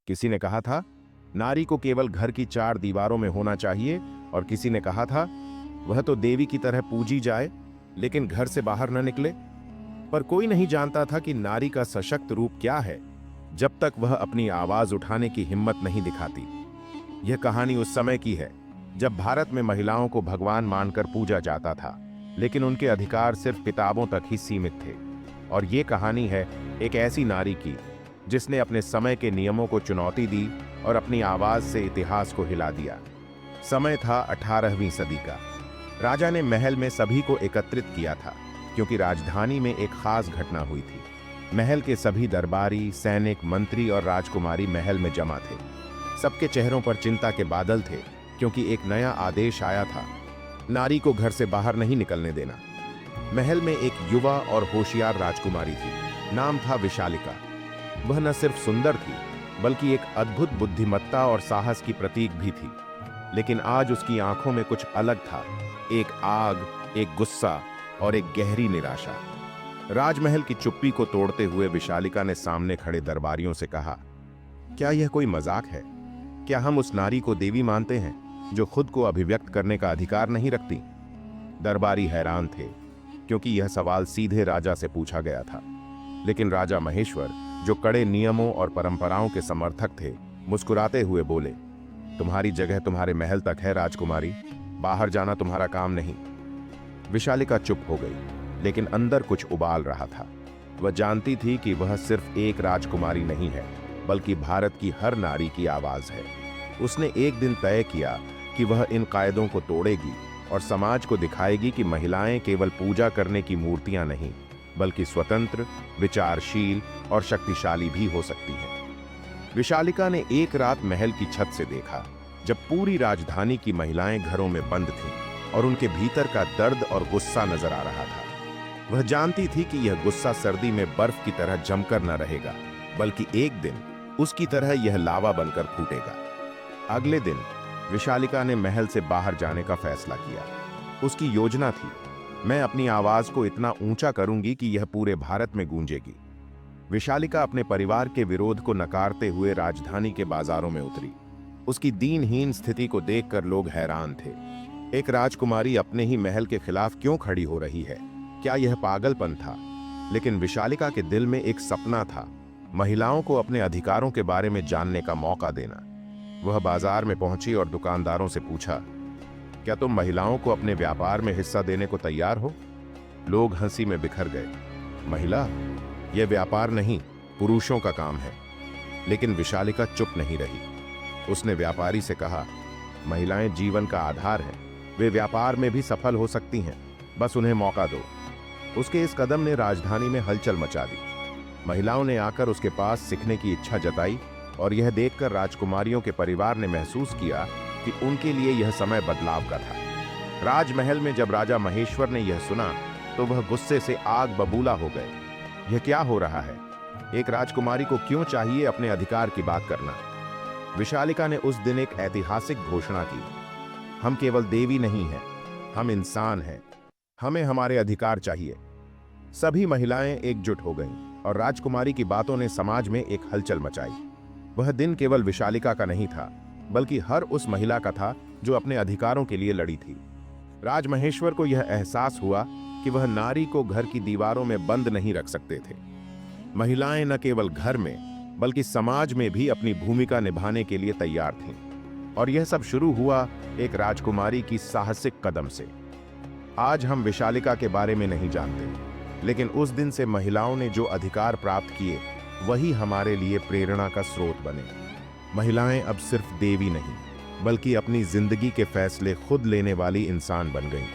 किसी ने कहा था नारी को केवल घर की चार दीवारों में होना चाहिए, और किसी ने कहा था वह तो देवी की तरह पूजी जाए लेकिन घर से बाहर न निकले। पर कोई नहीं जानता था कि नारी का सशक्त रूप क्या है जब तक वह अपनी आवाज उठाने की हिम्मत नहीं दिखाती। यह कहानी उस समय की है जब भारत में महिलाओं को भगवान मानकर पूजा जाता था, लेकिन उनके अधिकार सिर्फ किताबों तक ही सीमित थे। और ये कहानी है एक ऐसी नारी की जिसने अपने समय के नियमों को चुनौती दी और अपनी आवाज से इतिहास को हिला दिया। समय था 18वीं सदी का। राजा ने महल में सभी को एकत्रित किया था क्योंकि राजधानी में एक खास घटना हुई थी। महल के सभी दरबारी, सैनिक, मंत्री और राजकुमारी महल में जमा थे। सबके चेहरों पर चिंता के बादल थे क्योंकि एक नया आदेश आया था, नारी को घर से बाहर नहीं निकलने देना। महल में एक युवा और होशियार राजकुमारी थी, नाम था विशालिका। वह न सिर्फ सुंदर थी बल्कि एक अद्भुत बुद्धिमत्ता और साहस की प्रतीक भी थी। लेकिन आज उसकी आंखों में कुछ अलग था, एक आग, एक गुस्सा और एक गहरी निराशा। राजमहल की चुप्पी को तोड़ते हुए विशालिका ने सामने खड़े दरबारियों से कहा, क्या यह कोई मजाक है? क्या हम उस नारी को देवी मानते हैं जो खुद को अभिव्यक्त करने का अधिकार नहीं रखती? दरबारी हैरान थे क्योंकि यह सवाल सीधे राजा से पूछा गया था। लेकिन राजा महेश्वर, जो कड़े नियमों और परंपराओं के समर्थक थे, मुस्कुराते हुए बोले, तुम्हारी जगह तुम्हारे महल तक है राजकुमारी, बाहर जाना तुम्हारा काम नहीं। विशालिका चुप हो गई, लेकिन अंदर कुछ उबाल रहा था। वह जानती थी कि वह सिर्फ एक राजकुमारी नहीं है बल्कि भारत की हर नारी की आवाज है। उसने एक दिन तय किया कि वह इन कायदों को तोड़ेगी और समाज को दिखाएगी कि महिलाएं केवल पूजा करने की मूर्तियां नहीं बल्कि स्वतंत्र, विचारशील और शक्तिशाली भी हो सकती हैं। विशालिका ने एक रात महल की छत से देखा जब पूरी राजधानी की महिलाएं घरों में बंद थीं और उनके भीतर का दर्द और गुस्सा नजर आ रहा था। वह जानती थी कि यह गुस्सा सर्दी में बर्फ की तरह जमकर न रहेगा बल्कि एक दिन उसकी तरह यह लावा बनकर फूटेगा। अगले दिन विशालिका ने महल से बाहर जाने का फैसला किया। उसकी योजना थी, मैं अपनी आवाज को इतना ऊंचा करूंगी कि यह पूरे भारत में गूंजेगी। विशालिका अपने परिवार के विरोध को नकारते हुए राजधानी के बाजारों में उतरी। उसकी दीनहीन स्थिति को देखकर लोग हैरान थे। एक राजकुमारी अपने ही महल के खिलाफ क्यों खड़ी हो रही है? क्या यह पागलपन था? लेकिन विशालिका के दिल में एक सपना था, महिलाओं को अपने अधिकारों के बारे में जानने का मौका देना। वह बाजार में पहुंची और दुकानदारों से पूछा, क्या तुम महिलाओं को अपने व्यापार में हिस्सा देने को तैयार हो? लोग हंसी में बिखर गए। महिला? यह व्यापार नहीं, पुरुषों का काम है। लेकिन विशालिका चुप नहीं रही। उसने व्यापारी से कहा, महिलाएं जीवन का आधार हैं, वे व्यापार में भी सफल हो सकती हैं, बस उन्हें मौका दो। उसके इस कदम ने राजधानी में हलचल मचा दी। महिलाओं ने आकर उसके पास सीखने की इच्छा जताई और यह देखकर राजकुमारियों के परिवार ने महसूस किया कि उनके लिए यह समय बदलाव का था। राजमहल में जब राजा महेश्वर ने यह सुना तो वह गुस्से से आग बबूला हो गए। यह क्या हो रहा है? एक राजकुमारी को क्यों चाहिए अपने अधिकार की बात करना? विशालिका ने उस दिन एक ऐतिहासिक घोषणा की, हम केवल देवी नहीं हैं, हम इंसान हैं, हमें हमारे अधिकार चाहिए। सभी महिलाएं एकजुट हो गईं और राजकुमारी की बातों ने समाज में एक हलचल मचाई। वह दिन केवल विशालिका का नहीं था बल्कि हर उस महिला का था जो अपने अधिकारों के लिए लड़ी थी। राजमहेश्वर को यह एहसास हुआ कि वह नारी को घर की दीवारों में बंद नहीं रख सकते थे। महिलाएं न केवल घर में बल्कि समाज में भी अपनी भूमिका निभाने के लिए तैयार थीं। और यह सब शुरू हुआ एक राजकुमारी की साहसिक कदम से। आज हम विशालिका के बारे में नहीं जानते, लेकिन उस दिन से महिलाओं ने जो अधिकार प्राप्त किए वही हमारे लिए प्रेरणा का स्रोत बने। महिलाएं अब सिर्फ देवी नहीं बल्कि अपनी जिंदगी के फैसले खुद लेने वाली इंसान बन गईं।